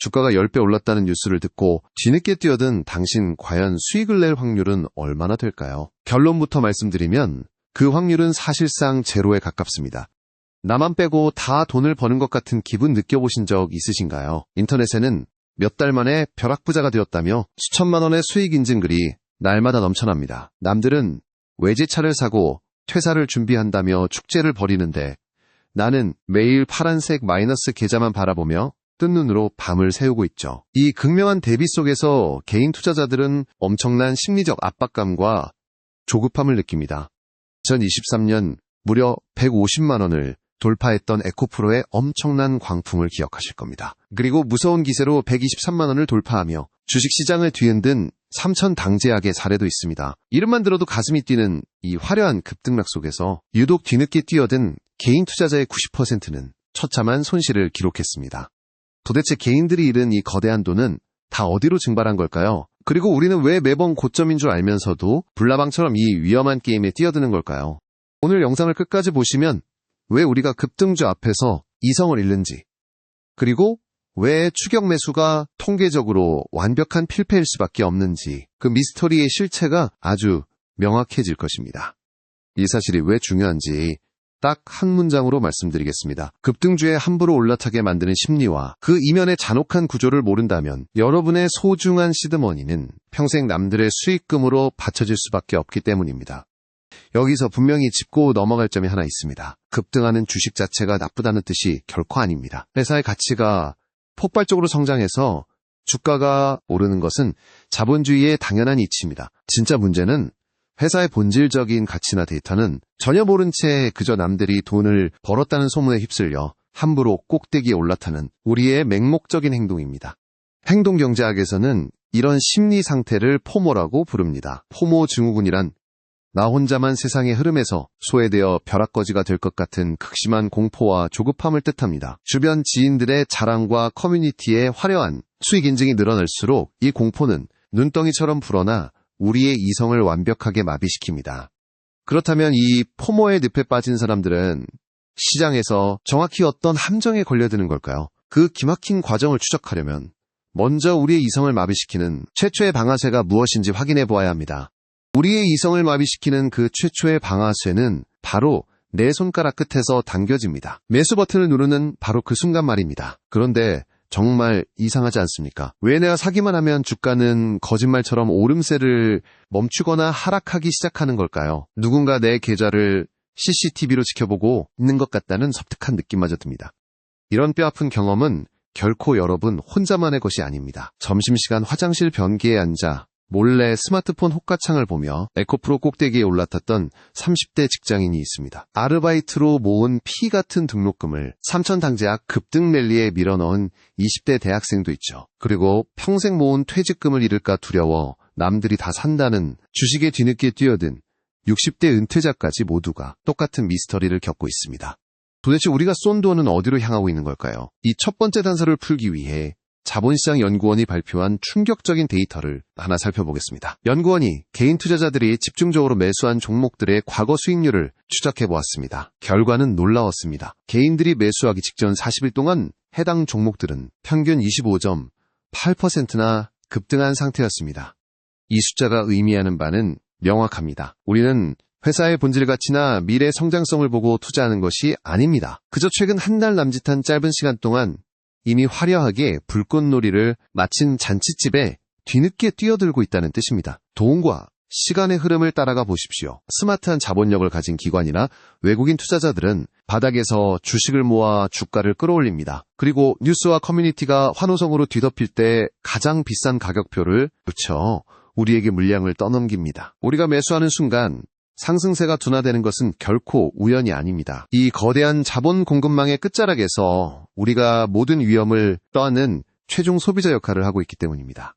주가가 10배 올랐다는 뉴스를 듣고 뒤늦게 뛰어든 당신 과연 수익을 낼 확률은 얼마나 될까요? 결론부터 말씀드리면 그 확률은 사실상 제로에 가깝습니다. 나만 빼고 다 돈을 버는 것 같은 기분 느껴보신 적 있으신가요? 인터넷에는 몇 달 만에 벼락부자가 되었다며 수천만 원의 수익 인증글이 날마다 넘쳐납니다. 남들은 외제차를 사고 퇴사를 준비한다며 축제를 벌이는데 나는 매일 파란색 마이너스 계좌만 바라보며 뜬 눈으로 밤을 새우고 있죠. 이 극명한 대비 속에서 개인 투자자들은 엄청난 심리적 압박감과 조급함을 느낍니다. 2023년 무려 150만 원을 돌파했던 에코프로의 엄청난 광풍을 기억하실 겁니다. 그리고 무서운 기세로 123만 원을 돌파하며 주식시장을 뒤흔든 삼천당제약의 사례도 있습니다. 이름만 들어도 가슴이 뛰는 이 화려한 급등락 속에서 유독 뒤늦게 뛰어든 개인 투자자의 90%는 처참한 손실을 기록했습니다. 도대체 개인들이 잃은 이 거대한 돈은 다 어디로 증발한 걸까요? 그리고 우리는 왜 매번 고점인 줄 알면서도 불나방처럼 이 위험한 게임에 뛰어드는 걸까요? 오늘 영상을 끝까지 보시면 왜 우리가 급등주 앞에서 이성을 잃는지, 그리고 왜 추격 매수가 통계적으로 완벽한 필패일 수밖에 없는지 그 미스터리의 실체가 아주 명확해질 것입니다. 이 사실이 왜 중요한지 딱 한 문장으로 말씀드리겠습니다. 급등주에 함부로 올라타게 만드는 심리와 그 이면의 잔혹한 구조를 모른다면 여러분의 소중한 시드머니는 평생 남들의 수익금으로 받쳐질 수밖에 없기 때문입니다. 여기서 분명히 짚고 넘어갈 점이 하나 있습니다. 급등하는 주식 자체가 나쁘다는 뜻이 결코 아닙니다. 회사의 가치가 폭발적으로 성장해서 주가가 오르는 것은 자본주의의 당연한 이치입니다. 진짜 문제는 회사의 본질적인 가치나 데이터는 전혀 모른 채 그저 남들이 돈을 벌었다는 소문에 휩쓸려 함부로 꼭대기에 올라타는 우리의 맹목적인 행동입니다. 행동경제학에서는 이런 심리 상태를 포모라고 부릅니다. 포모 증후군이란 나 혼자만 세상의 흐름에서 소외되어 벼락거지가 될 것 같은 극심한 공포와 조급함을 뜻합니다. 주변 지인들의 자랑과 커뮤니티의 화려한 수익 인증이 늘어날수록 이 공포는 눈덩이처럼 불어나 우리의 이성을 완벽하게 마비시킵니다. 그렇다면 이 포모의 늪에 빠진 사람들은 시장에서 정확히 어떤 함정에 걸려드는 걸까요? 그 기막힌 과정을 추적하려면 먼저 우리의 이성을 마비시키는 최초의 방아쇠가 무엇인지 확인해 보아야 합니다. 우리의 이성을 마비시키는 그 최초의 방아쇠는 바로 내 손가락 끝에서 당겨집니다. 매수 버튼을 누르는 바로 그 순간 말입니다. 그런데 정말 이상하지 않습니까? 왜 내가 사기만 하면 주가는 거짓말처럼 오름세를 멈추거나 하락하기 시작하는 걸까요? 누군가 내 계좌를 CCTV로 지켜보고 있는 것 같다는 섬뜩한 느낌마저 듭니다. 이런 뼈아픈 경험은 결코 여러분 혼자만의 것이 아닙니다. 점심시간 화장실 변기에 앉아 몰래 스마트폰 호가창을 보며 에코프로 꼭대기에 올라탔던 30대 직장인이 있습니다. 아르바이트로 모은 피 같은 등록금을 삼천당제약 급등 랠리에 밀어넣은 20대 대학생도 있죠. 그리고 평생 모은 퇴직금을 잃을까 두려워 남들이 다 산다는 주식에 뒤늦게 뛰어든 60대 은퇴자까지 모두가 똑같은 미스터리를 겪고 있습니다. 도대체 우리가 쏜 돈은 어디로 향하고 있는 걸까요? 이 첫 번째 단서를 풀기 위해 자본시장 연구원이 발표한 충격적인 데이터를 하나 살펴보겠습니다. 연구원이 개인 투자자들이 집중적으로 매수한 종목들의 과거 수익률을 추적해보았습니다. 결과는 놀라웠습니다. 개인들이 매수하기 직전 40일 동안 해당 종목들은 평균 25.8%나 급등한 상태였습니다. 이 숫자가 의미하는 바는 명확합니다. 우리는 회사의 본질 가치나 미래 성장성을 보고 투자하는 것이 아닙니다. 그저 최근 한 달 남짓한 짧은 시간 동안 이미 화려하게 불꽃놀이를 마친 잔치집에 뒤늦게 뛰어들고 있다는 뜻입니다. 돈과 시간의 흐름을 따라가 보십시오. 스마트한 자본력을 가진 기관이나 외국인 투자자들은 바닥에서 주식을 모아 주가를 끌어올립니다. 그리고 뉴스와 커뮤니티가 환호성으로 뒤덮일 때 가장 비싼 가격표를 붙여 우리에게 물량을 떠넘깁니다. 우리가 매수하는 순간 상승세가 둔화되는 것은 결코 우연이 아닙니다. 이 거대한 자본 공급망의 끝자락에서 우리가 모든 위험을 떠안는 최종 소비자 역할을 하고 있기 때문입니다.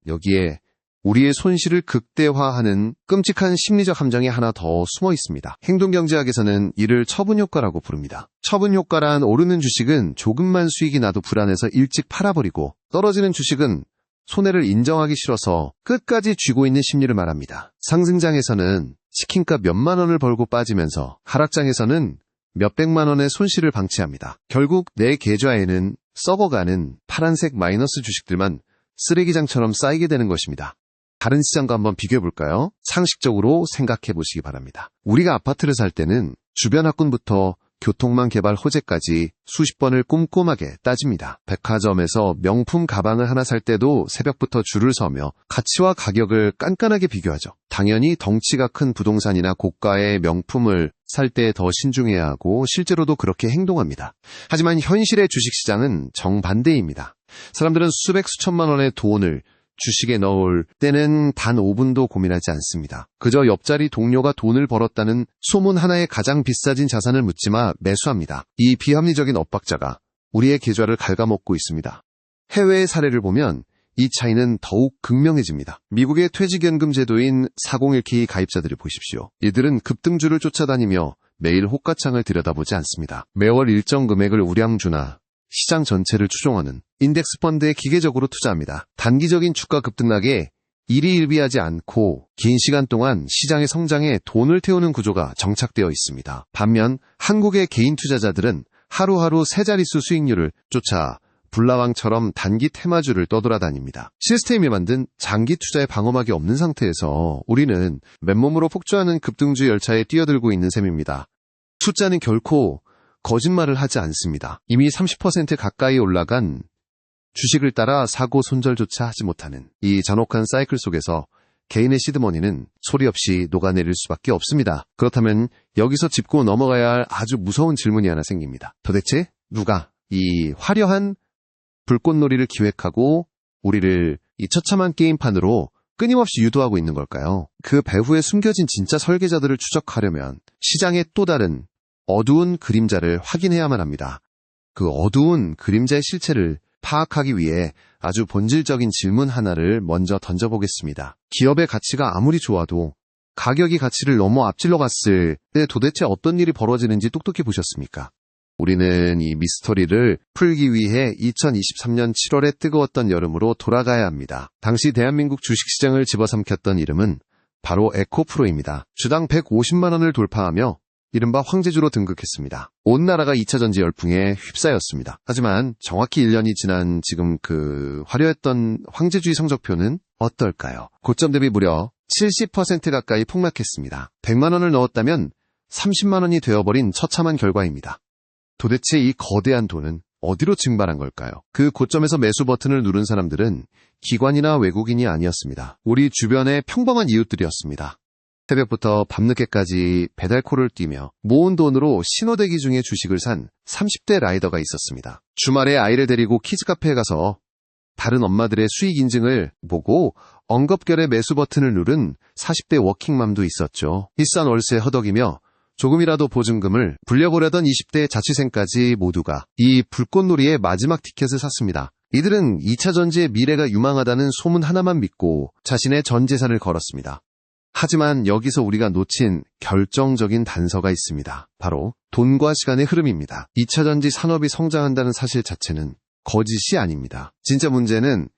여기에 우리의 손실을 극대화하는 끔찍한 심리적 함정이 하나 더 숨어 있습니다. 행동경제학에서는 이를 처분효과라고 부릅니다. 처분효과란 오르는 주식은 조금만 수익이 나도 불안해서 일찍 팔아버리고 떨어지는 주식은 손해를 인정하기 싫어서 끝까지 쥐고 있는 심리를 말합니다. 상승장에서는 치킨값 몇만 원을 벌고 빠지면서 하락장에서는 몇백만 원의 손실을 방치합니다. 결국 내 계좌에는 썩어가는 파란색 마이너스 주식들만 쓰레기장처럼 쌓이게 되는 것입니다. 다른 시장과 한번 비교해볼까요? 상식적으로 생각해보시기 바랍니다. 우리가 아파트를 살 때는 주변 학군부터 교통망 개발 호재까지 수십 번을 꼼꼼하게 따집니다. 백화점에서 명품 가방을 하나 살 때도 새벽부터 줄을 서며 가치와 가격을 깐깐하게 비교하죠. 당연히 덩치가 큰 부동산이나 고가의 명품을 살 때 더 신중해야 하고 실제로도 그렇게 행동합니다. 하지만 현실의 주식시장은 정반대입니다. 사람들은 수백 수천만 원의 돈을 주식에 넣을 때는 단 5분도 고민하지 않습니다. 그저 옆자리 동료가 돈을 벌었다는 소문 하나에 가장 비싸진 자산을 묻지마 매수합니다. 이 비합리적인 엇박자가 우리의 계좌를 갉아먹고 있습니다. 해외의 사례를 보면 이 차이는 더욱 극명해집니다. 미국의 퇴직연금 제도인 401k 가입자들을 보십시오. 이들은 급등주를 쫓아다니며 매일 호가창을 들여다보지 않습니다. 매월 일정 금액을 우량주나 시장 전체를 추종하는 인덱스 펀드에 기계적으로 투자합니다. 단기적인 주가 급등락에 일희일비하지 않고 긴 시간 동안 시장의 성장에 돈을 태우는 구조가 정착되어 있습니다. 반면 한국의 개인 투자자들은 하루하루 세 자릿수 수익률을 쫓아 불나왕처럼 단기 테마주를 떠돌아다닙니다. 시스템이 만든 장기 투자의 방어막이 없는 상태에서 우리는 맨몸으로 폭주하는 급등주 열차에 뛰어들고 있는 셈입니다. 숫자는 결코 거짓말을 하지 않습니다. 이미 30% 가까이 올라간 주식을 따라 사고 손절조차 하지 못하는 이 잔혹한 사이클 속에서 개인의 시드머니는 소리 없이 녹아내릴 수밖에 없습니다. 그렇다면 여기서 짚고 넘어가야 할 아주 무서운 질문이 하나 생깁니다. 도대체 누가 이 화려한 불꽃놀이를 기획하고 우리를 이 처참한 게임판으로 끊임없이 유도하고 있는 걸까요? 그 배후에 숨겨진 진짜 설계자들을 추적하려면 시장의 또 다른 어두운 그림자를 확인해야만 합니다. 그 어두운 그림자의 실체를 파악하기 위해 아주 본질적인 질문 하나를 먼저 던져보겠습니다. 기업의 가치가 아무리 좋아도 가격이 가치를 넘어 앞질러 갔을 때 도대체 어떤 일이 벌어지는지 똑똑히 보셨습니까? 우리는 이 미스터리를 풀기 위해 2023년 7월에 뜨거웠던 여름으로 돌아가야 합니다. 당시 대한민국 주식시장을 집어삼켰던 이름은 바로 에코프로입니다. 주당 150만 원을 돌파하며 이른바 황제주로 등극했습니다. 온 나라가 2차 전지 열풍에 휩싸였습니다. 하지만 정확히 1년이 지난 지금 그 화려했던 황제주의 성적표는 어떨까요? 고점 대비 무려 70% 가까이 폭락했습니다. 100만 원을 넣었다면 30만 원이 되어버린 처참한 결과입니다. 도대체 이 거대한 돈은 어디로 증발한 걸까요? 그 고점에서 매수 버튼을 누른 사람들은 기관이나 외국인이 아니었습니다. 우리 주변의 평범한 이웃들이었습니다. 새벽부터 밤늦게까지 배달콜을 뛰며 모은 돈으로 신호대기 중에 주식을 산 30대 라이더가 있었습니다. 주말에 아이를 데리고 키즈카페에 가서 다른 엄마들의 수익 인증을 보고 엉겁결에 매수 버튼을 누른 40대 워킹맘도 있었죠. 비싼 월세에 허덕이며 조금이라도 보증금을 불려보려던 20대 자취생까지 모두가 이 불꽃놀이의 마지막 티켓을 샀습니다. 이들은 2차 전지의 미래가 유망하다는 소문 하나만 믿고 자신의 전 재산을 걸었습니다. 하지만 여기서 우리가 놓친 결정적인 단서가 있습니다. 바로 돈과 시간의 흐름입니다. 2차 전지 산업이 성장한다는 사실 자체는 거짓이 아닙니다. 진짜 문제는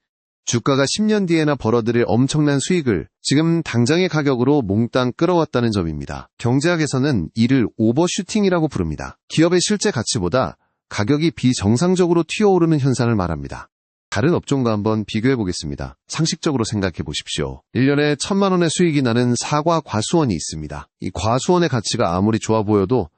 주가가 10년 뒤에나 벌어들일 엄청난 수익을 지금 당장의 가격으로 몽땅 끌어왔다는 점입니다. 경제학에서는 이를 오버슈팅이라고 부릅니다. 기업의 실제 가치보다 가격이 비정상적으로 튀어오르는 현상을 말합니다. 다른 업종과 한번 비교해 보겠습니다. 상식적으로 생각해 보십시오. 1년에 1,000만 원의 수익이 나는 사과 과수원이 있습니다. 이 과수원의 가치가 아무리 좋아 보여도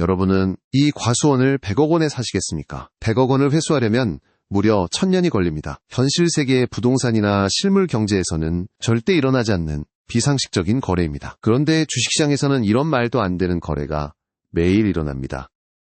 여러분은 이 과수원을 100억 원에 사시겠습니까? 100억 원을 회수하려면 무려 1000년이 걸립니다. 현실 세계의 부동산이나 실물 경제에서는 절대 일어나지 않는 비상식적인 거래입니다. 그런데 주식시장에서는 이런 말도 안 되는 거래가 매일 일어납니다.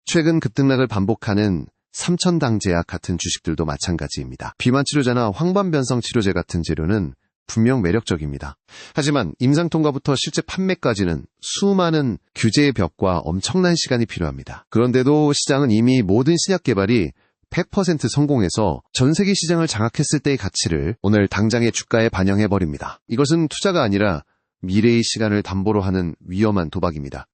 최근 급등락을 반복하는 삼천당제약 같은 주식들도 마찬가지입니다. 비만치료제나 황반변성 치료제 같은 재료는 분명 매력적입니다. 하지만 임상통과부터 실제 판매까지는 수많은 규제의 벽과 엄청난 시간이 필요합니다. 그런데도 시장은 이미 모든 신약 개발이 100% 성공해서 전 세계 시장을 장악했을 때의 가치를 오늘 당장의 주가에 반영해버립니다. 이것은 투자가 아니라 미래의 시간을 담보로 하는 위험한 도박입니다.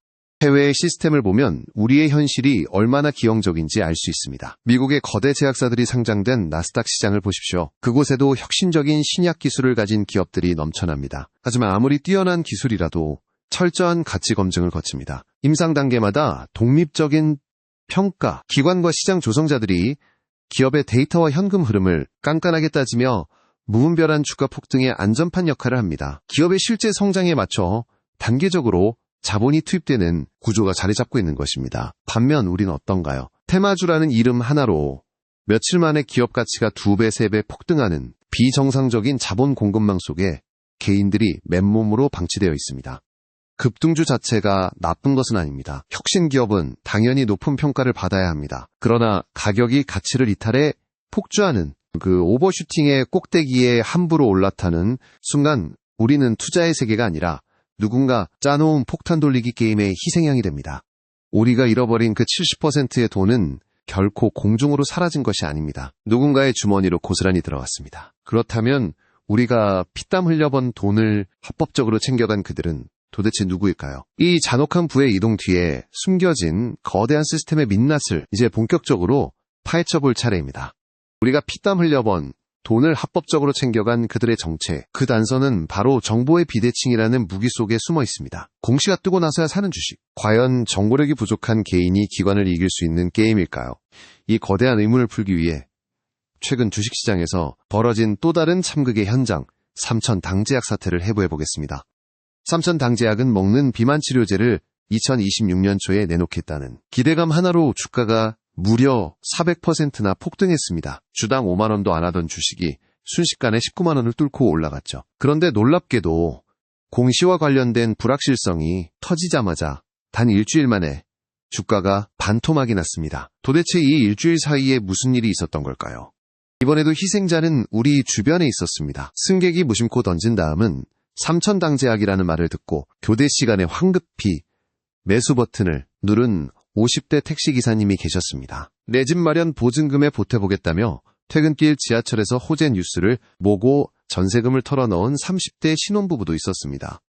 해외의 시스템을 보면 우리의 현실이 얼마나 기형적인지 알 수 있습니다. 미국의 거대 제약사들이 상장된 나스닥 시장을 보십시오. 그곳에도 혁신적인 신약 기술을 가진 기업들이 넘쳐납니다. 하지만 아무리 뛰어난 기술이라도 철저한 가치 검증을 거칩니다. 임상 단계마다 독립적인 평가, 기관과 시장 조성자들이 기업의 데이터와 현금 흐름을 깐깐하게 따지며 무분별한 주가 폭등의 안전판 역할을 합니다. 기업의 실제 성장에 맞춰 단계적으로 자본이 투입되는 구조가 자리 잡고 있는 것입니다. 반면 우리는 어떤가요? 테마주라는 이름 하나로 며칠 만에 기업 가치가 2배, 3배 폭등하는 비정상적인 자본 공급망 속에 개인들이 맨몸으로 방치되어 있습니다. 급등주 자체가 나쁜 것은 아닙니다. 혁신 기업은 당연히 높은 평가를 받아야 합니다. 그러나 가격이 가치를 이탈해 폭주하는 그 오버슈팅의 꼭대기에 함부로 올라타는 순간 우리는 투자의 세계가 아니라 누군가 짜놓은 폭탄 돌리기 게임의 희생양이 됩니다. 우리가 잃어버린 그 70%의 돈은 결코 공중으로 사라진 것이 아닙니다. 누군가의 주머니로 고스란히 들어갔습니다. 그렇다면 우리가 피땀 흘려번 돈을 합법적으로 챙겨간 그들은 도대체 누구일까요? 이 잔혹한 부의 이동 뒤에 숨겨진 거대한 시스템의 민낯을 이제 본격적으로 파헤쳐볼 차례입니다. 우리가 피땀 흘려번 돈을 합법적으로 챙겨간 그들의 정체, 그 단서는 바로 정보의 비대칭이라는 무기 속에 숨어 있습니다. 공시가 뜨고 나서야 사는 주식. 과연 정보력이 부족한 개인이 기관을 이길 수 있는 게임일까요? 이 거대한 의문을 풀기 위해 최근 주식시장에서 벌어진 또 다른 참극의 현장, 삼천당제약 사태를 해부해보겠습니다. 삼천당제약은 먹는 비만 치료제를 2026년 초에 내놓겠다는 기대감 하나로 주가가 무려 400%나 폭등했습니다. 주당 5만 원도 안 하던 주식이 순식간에 19만 원을 뚫고 올라갔죠. 그런데 놀랍게도 공시와 관련된 불확실성이 터지자마자 단 일주일 만에 주가가 반토막이 났습니다. 도대체 이 일주일 사이에 무슨 일이 있었던 걸까요? 이번에도 희생자는 우리 주변에 있었습니다. 승객이 무심코 던진 다음은 삼천당제약이라는 말을 듣고 교대 시간에 황급히 매수 버튼을 누른 50대 택시기사님이 계셨습니다. 내 집 마련 보증금에 보태보겠다며 퇴근길 지하철에서 호재 뉴스를 보고 전세금을 털어넣은 30대 신혼부부도 있었습니다.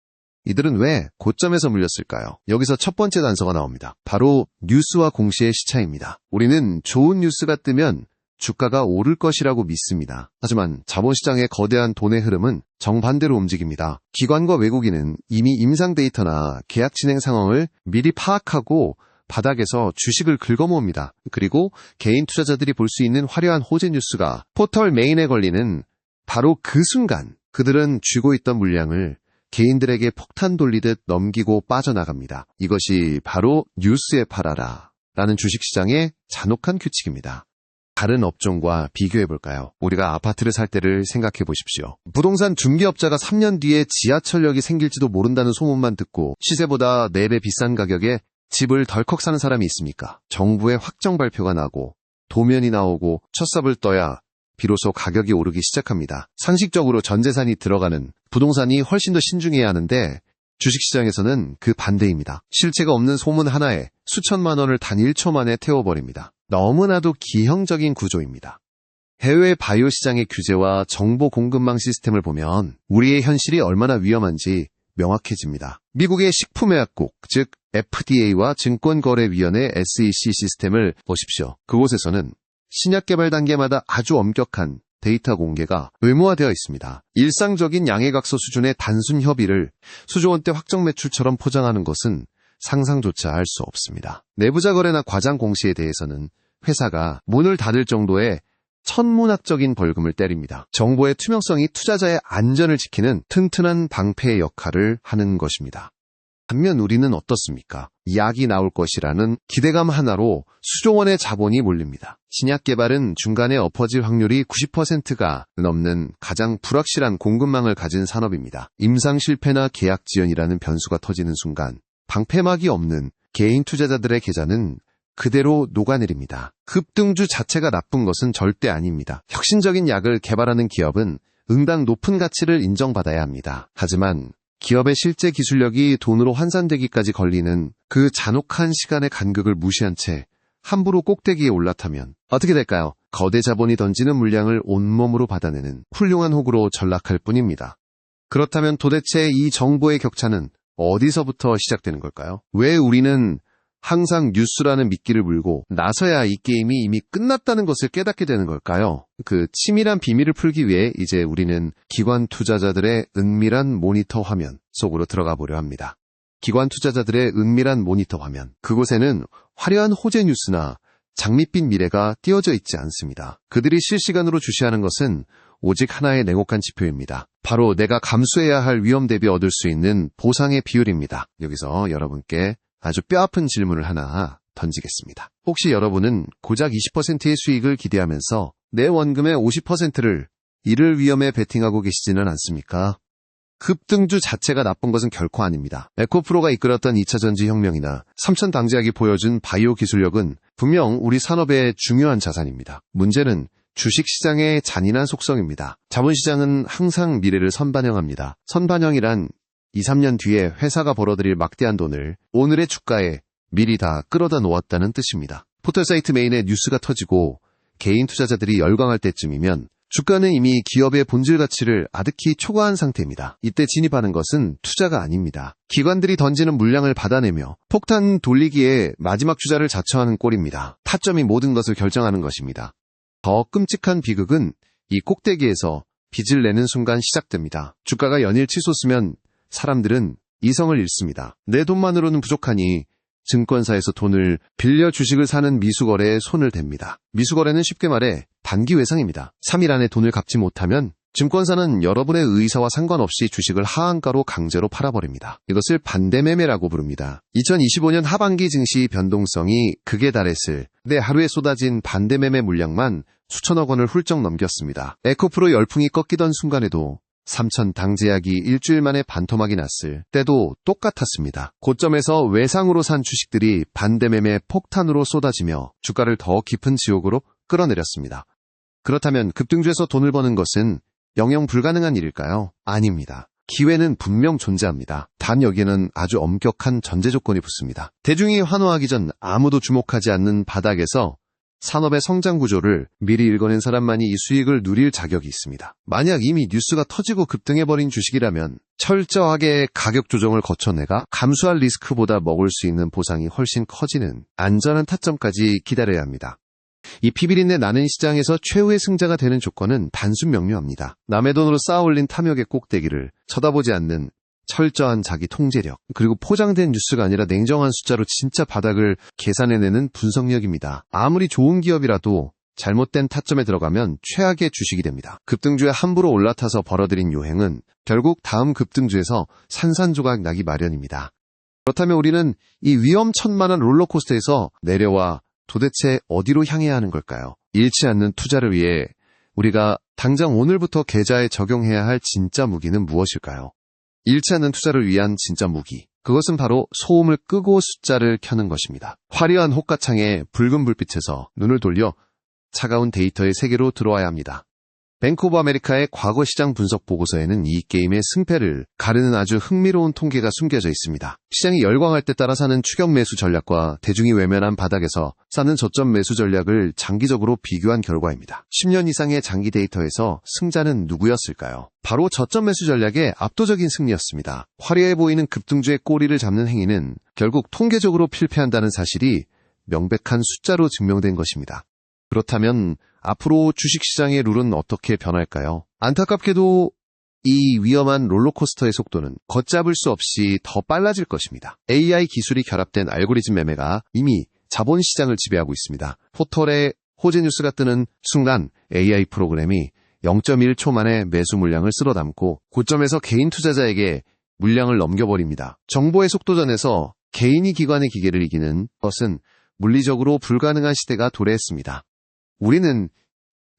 이들은 왜 고점에서 물렸을까요? 여기서 첫 번째 단서가 나옵니다. 바로 뉴스와 공시의 시차입니다. 우리는 좋은 뉴스가 뜨면 주가가 오를 것이라고 믿습니다. 하지만 자본시장의 거대한 돈의 흐름은 정반대로 움직입니다. 기관과 외국인은 이미 임상 데이터나 계약 진행 상황을 미리 파악하고 바닥에서 주식을 긁어모읍니다. 그리고 개인 투자자들이 볼 수 있는 화려한 호재 뉴스가 포털 메인에 걸리는 바로 그 순간 그들은 쥐고 있던 물량을 개인들에게 폭탄 돌리듯 넘기고 빠져나갑니다. 이것이 바로 뉴스에 팔아라 라는 주식시장의 잔혹한 규칙입니다. 다른 업종과 비교해볼까요? 우리가 아파트를 살 때를 생각해 보십시오. 부동산 중개업자가 3년 뒤에 지하철역이 생길지도 모른다는 소문만 듣고 시세보다 4배 비싼 가격에 집을 덜컥 사는 사람이 있습니까? 정부의 확정 발표가 나고 도면이 나오고 첫삽을 떠야 비로소 가격이 오르기 시작합니다. 상식적으로 전 재산이 들어가는 부동산이 훨씬 더 신중해야 하는데 주식시장에서는 그 반대입니다. 실체가 없는 소문 하나에 수천만 원을 단 1초 만에 태워버립니다. 너무나도 기형적인 구조입니다. 해외 바이오 시장의 규제와 정보 공급망 시스템을 보면 우리의 현실이 얼마나 위험한지 명확해집니다. 미국의 식품의약국, 즉 FDA와 증권거래위원회 SEC 시스템을 보십시오. 그곳에서는 신약 개발 단계마다 아주 엄격한 데이터 공개가 의무화되어 있습니다. 일상적인 양해각서 수준의 단순 협의를 수조 원대 확정 매출처럼 포장하는 것은 상상조차 할 수 없습니다. 내부자 거래나 과장 공시에 대해서는 회사가 문을 닫을 정도의 천문학적인 벌금을 때립니다. 정보의 투명성이 투자자의 안전을 지키는 튼튼한 방패의 역할을 하는 것입니다. 반면 우리는 어떻습니까? 약이 나올 것이라는 기대감 하나로 수조 원의 자본이 몰립니다. 신약 개발은 중간에 엎어질 확률이 90%가 넘는 가장 불확실한 공급망을 가진 산업입니다. 임상 실패나 계약 지연이라는 변수가 터지는 순간 방패막이 없는 개인 투자자들의 계좌는 그대로 녹아내립니다. 급등주 자체가 나쁜 것은 절대 아닙니다. 혁신적인 약을 개발하는 기업은 응당 높은 가치를 인정받아야 합니다. 하지만 기업의 실제 기술력이 돈으로 환산되기까지 걸리는 그 잔혹한 시간의 간극을 무시한 채 함부로 꼭대기에 올라타면 어떻게 될까요? 거대 자본이 던지는 물량을 온몸으로 받아내는 훌륭한 호구로 전락할 뿐입니다. 그렇다면 도대체 이 정보의 격차는 어디서부터 시작되는 걸까요? 왜 우리는 항상 뉴스라는 미끼를 물고 나서야 이 게임이 이미 끝났다는 것을 깨닫게 되는 걸까요? 그 치밀한 비밀을 풀기 위해 이제 우리는 기관 투자자들의 은밀한 모니터 화면 속으로 들어가 보려 합니다. 기관 투자자들의 은밀한 모니터 화면. 그곳에는 화려한 호재 뉴스나 장밋빛 미래가 띄어져 있지 않습니다. 그들이 실시간으로 주시하는 것은 오직 하나의 냉혹한 지표입니다. 바로 내가 감수해야 할 위험 대비 얻을 수 있는 보상의 비율입니다. 여기서 여러분께 아주 뼈아픈 질문을 하나 던지겠습니다. 혹시 여러분은 고작 20%의 수익을 기대하면서 내 원금의 50%를 잃을 위험에 베팅하고 계시지는 않습니까? 급등주 자체가 나쁜 것은 결코 아닙니다. 에코프로가 이끌었던 2차 전지혁명이나 삼천 당제약이 보여준 바이오 기술력은 분명 우리 산업의 중요한 자산입니다. 문제는 주식시장의 잔인한 속성입니다. 자본시장은 항상 미래를 선반영합니다. 선반영이란 2, 3년 뒤에 회사가 벌어들일 막대한 돈을 오늘의 주가에 미리 다 끌어다 놓았다는 뜻입니다. 포털사이트 메인에 뉴스가 터지고 개인 투자자들이 열광할 때쯤이면 주가는 이미 기업의 본질 가치를 아득히 초과한 상태입니다. 이때 진입하는 것은 투자가 아닙니다. 기관들이 던지는 물량을 받아내며 폭탄 돌리기에 마지막 주자를 자처하는 꼴입니다. 타점이 모든 것을 결정하는 것입니다. 더 끔찍한 비극은 이 꼭대기에서 빚을 내는 순간 시작됩니다. 주가가 연일 치솟으면 사람들은 이성을 잃습니다. 내 돈만으로는 부족하니 증권사에서 돈을 빌려 주식을 사는 미수거래에 손을 댑니다. 미수거래는 쉽게 말해 단기 외상입니다. 3일 안에 돈을 갚지 못하면 증권사는 여러분의 의사와 상관없이 주식을 하한가로 강제로 팔아버립니다. 이것을 반대매매라고 부릅니다. 2025년 하반기 증시 변동성이 극에 달했을 때 하루에 쏟아진 반대매매 물량만 수천억 원을 훌쩍 넘겼습니다. 에코프로 열풍이 꺾이던 순간에도 삼천 당제약이 일주일 만에 반토막이 났을 때도 똑같았습니다. 고점에서 외상으로 산 주식들이 반대매매 폭탄으로 쏟아지며 주가를 더 깊은 지옥으로 끌어내렸습니다. 그렇다면 급등주에서 돈을 버는 것은 영영 불가능한 일일까요? 아닙니다. 기회는 분명 존재합니다. 단 여기에는 아주 엄격한 전제 조건이 붙습니다. 대중이 환호하기 전 아무도 주목하지 않는 바닥에서 산업의 성장 구조를 미리 읽어낸 사람만이 이 수익을 누릴 자격이 있습니다. 만약 이미 뉴스가 터지고 급등해버린 주식이라면 철저하게 가격 조정을 거쳐내가 감수할 리스크보다 먹을 수 있는 보상이 훨씬 커지는 안전한 타점까지 기다려야 합니다. 이 피비린내 나는 시장에서 최후의 승자가 되는 조건은 단순 명료합니다. 남의 돈으로 쌓아올린 탐욕의 꼭대기를 쳐다보지 않는 철저한 자기 통제력, 그리고 포장된 뉴스가 아니라 냉정한 숫자로 진짜 바닥을 계산해내는 분석력입니다. 아무리 좋은 기업이라도 잘못된 타점에 들어가면 최악의 주식이 됩니다. 급등주에 함부로 올라타서 벌어들인 요행은 결국 다음 급등주에서 산산조각 나기 마련입니다. 그렇다면 우리는 이 위험천만한 롤러코스터에서 내려와 도대체 어디로 향해야 하는 걸까요? 잃지 않는 투자를 위해 우리가 당장 오늘부터 계좌에 적용해야 할 진짜 무기는 무엇일까요? 잃지 않는 투자를 위한 진짜 무기. 그것은 바로 소음을 끄고 숫자를 켜는 것입니다. 화려한 호가창에 붉은 불빛에서 눈을 돌려 차가운 데이터의 세계로 들어와야 합니다. 뱅크 오브 아메리카의 과거 시장 분석 보고서에는 이 게임의 승패를 가르는 아주 흥미로운 통계가 숨겨져 있습니다. 시장이 열광할 때 따라 사는 추격 매수 전략과 대중이 외면한 바닥에서 사는 저점 매수 전략을 장기적으로 비교한 결과입니다. 10년 이상의 장기 데이터에서 승자는 누구였을까요? 바로 저점 매수 전략의 압도적인 승리였습니다. 화려해 보이는 급등주의 꼬리를 잡는 행위는 결국 통계적으로 필패한다는 사실이 명백한 숫자로 증명된 것입니다. 그렇다면 앞으로 주식시장의 룰은 어떻게 변할까요? 안타깝게도 이 위험한 롤러코스터의 속도는 걷잡을 수 없이 더 빨라질 것입니다. AI 기술이 결합된 알고리즘 매매가 이미 자본시장을 지배하고 있습니다. 포털에 호재 뉴스가 뜨는 순간 AI 프로그램이 0.1초 만에 매수 물량을 쓸어담고 고점에서 개인 투자자에게 물량을 넘겨버립니다. 정보의 속도전에서 개인이 기관의 기계를 이기는 것은 물리적으로 불가능한 시대가 도래했습니다. 우리는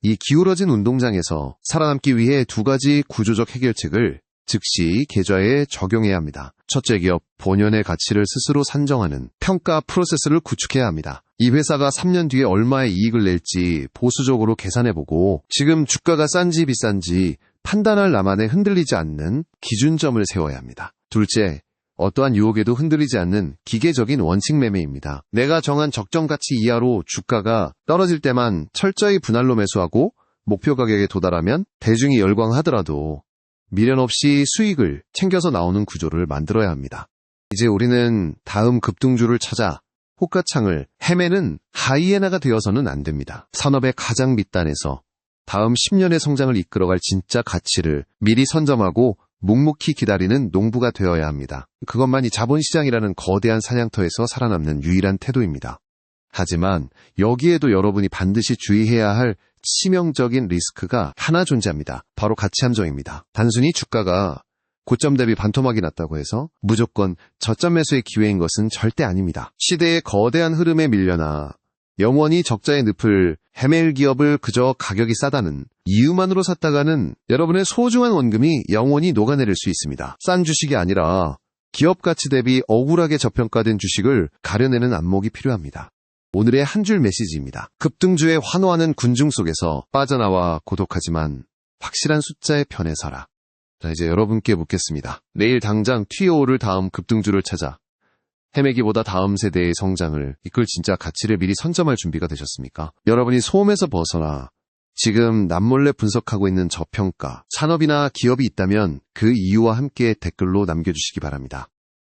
이 기울어진 운동장에서 살아남기 위해 두 가지 구조적 해결책을 즉시 계좌에 적용해야 합니다. 첫째, 기업 본연의 가치를 스스로 산정하는 평가 프로세스를 구축해야 합니다. 이 회사가 3년 뒤에 얼마의 이익을 낼지 보수적으로 계산해보고 지금 주가가 싼지 비싼지 판단할 나만에 흔들리지 않는 기준점을 세워야 합니다. 둘째, 어떠한 유혹에도 흔들리지 않는 기계적인 원칙 매매입니다. 내가 정한 적정 가치 이하로 주가가 떨어질 때만 철저히 분할로 매수하고 목표 가격에 도달하면 대중이 열광하더라도 미련 없이 수익을 챙겨서 나오는 구조를 만들어야 합니다. 이제 우리는 다음 급등주를 찾아 호가창을 헤매는 하이에나가 되어서는 안 됩니다. 산업의 가장 밑단에서 다음 10년의 성장을 이끌어갈 진짜 가치를 미리 선점하고 묵묵히 기다리는 농부가 되어야 합니다. 그것만이 자본시장이라는 거대한 사냥터에서 살아남는 유일한 태도입니다. 하지만 여기에도 여러분이 반드시 주의해야 할 치명적인 리스크가 하나 존재합니다. 바로 가치 함정입니다. 단순히 주가가 고점 대비 반토막이 났다고 해서 무조건 저점 매수의 기회인 것은 절대 아닙니다. 시대의 거대한 흐름에 밀려나 영원히 적자의 늪을 헤맬 기업을 그저 가격이 싸다는 이유만으로 샀다가는 여러분의 소중한 원금이 영원히 녹아내릴 수 있습니다. 싼 주식이 아니라 기업 가치 대비 억울하게 저평가된 주식을 가려내는 안목이 필요합니다. 오늘의 한 줄 메시지입니다. 급등주에 환호하는 군중 속에서 빠져나와 고독하지만 확실한 숫자의 편에 서라. 자, 이제 여러분께 묻겠습니다. 내일 당장 튀어오를 다음 급등주를 찾아 헤매기보다 다음 세대의 성장을 이끌 진짜 가치를 미리 선점할 준비가 되셨습니까? 여러분이 소음에서 벗어나 지금 남몰래 분석하고 있는 저평가, 산업이나 기업이 있다면 그 이유와 함께 댓글로 남겨주시기 바랍니다.